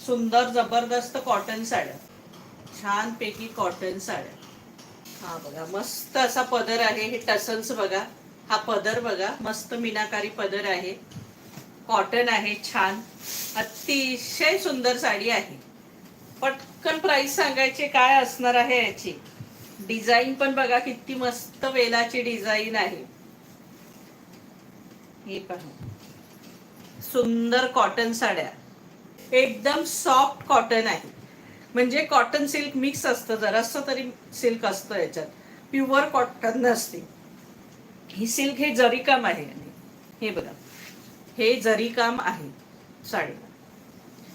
सुंदर जबरदस्त कॉटन साड्या, छान पैकी कॉटन साड्या. हा बघा मस्त असा पदर आहे. हे टसल्स बघा, हा पदर बघा, मस्त मीनाकारी पदर आहे. कॉटन आहे, छान अतिशय सुंदर साडी आहे. पटकन प्राइस सांगायचे काय असणार आहे याची. डिझाईन पण बघा किती मस्त वेलाची डिझाईन आहे. हे पहा सुंदर कॉटन साड्या, एकदम सॉफ्ट कॉटन आहे. म्हणजे कॉटन सिल्क मिक्स असतं, जरासं तरी सिल्क असतं याच्यात, प्युअर कॉटन नसते ही सिल्क. हे जरी काम आहे. हे बघा हे जरी काम आहे साडीला.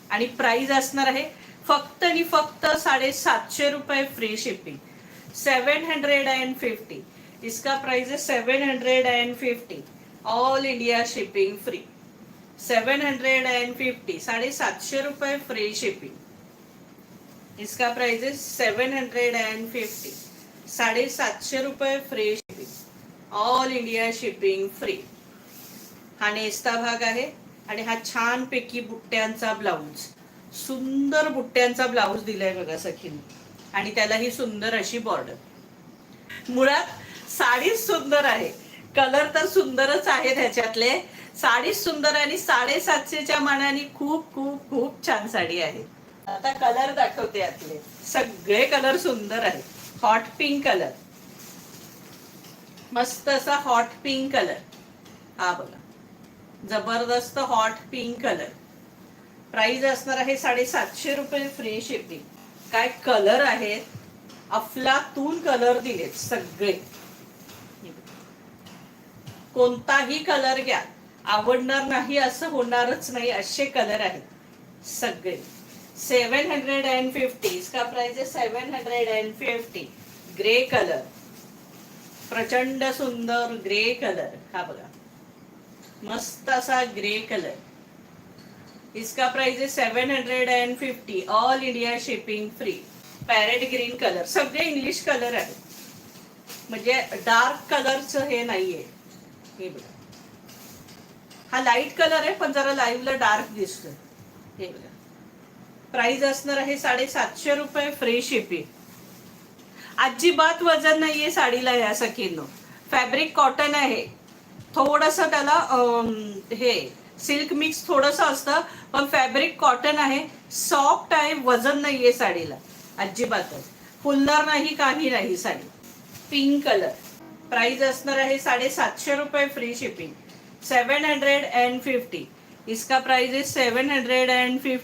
आणि प्राइस असणार आहे फक्त आणि फक्त 750 रुपये फ्री शिपिंग. 750. इसका प्राइस है 750. All India shipping free. 750, 750 रुपये फ्री शिपिंग. इसका प्राइस है 750, 750 रुपये free shipping. All India shipping free. हा नेस्ता भाग आहे आणि हा छान पैकी बुट्ट्यांचा ब्लाऊज, सुंदर बुट्ट्यांचा ब्लाऊज दिलाय बघा सखीने. आणि त्याला ही सुंदर अशी बॉर्डर. मुळात साडी सुंदर आहे, कलर तर सुंदरच आहे त्याच्यातले. साडी सुंदर आणि 750च्या मानाने खूप खूप खूप छान साडी आहे. आता कलर दाखवते यातले. सगळे कलर सुंदर आहे. हॉट पिंक कलर, मस्त असा हॉट पिंक कलर. हा बघा जबरदस्त हॉट पिंक कलर. प्राइस असणार आहे 750 रुपये फ्री शिपिंग. काय कलर आहेत, अफलातून कलर दिलेत सगळे. कोणताही कलर घ्या आवडणार नाही असं होणारच नाही, असे कलर आहेत सगळे. 750. इसका प्राइस है 750. ग्रे कलर, प्रचंड सुंदर ग्रे कलर. हा बघा मस्त असा ग्रे कलर. इसका प्राइस है 750. All India shipping free. Parrot green colour, सगळे इंग्लिश कलर आहेत, म्हणजे डार्क कलरचं हे नाहीये. हे बघा हा लाईट कलर आहे पण जरा लाईव्हला डार्क दिसतोय. हे बघा प्राइस असणार आहे 750 रुपये फ्री शिपिंग. अजिबात वजन नाहीये साडीला या सखींनो. फॅब्रिक कॉटन आहे, थोडस त्याला हे सिल्क मिक्स थोडस असतं, पण फॅब्रिक कॉटन आहे, सॉफ्ट आहे, वजन नाहीये साडीला अजिबातच. फुलणार नाही, काही नाही साडी. Pink colour. प्राइस असणार आहे 750 रुपये फ्री शिपिंग. 750. इसका प्राइस है 750.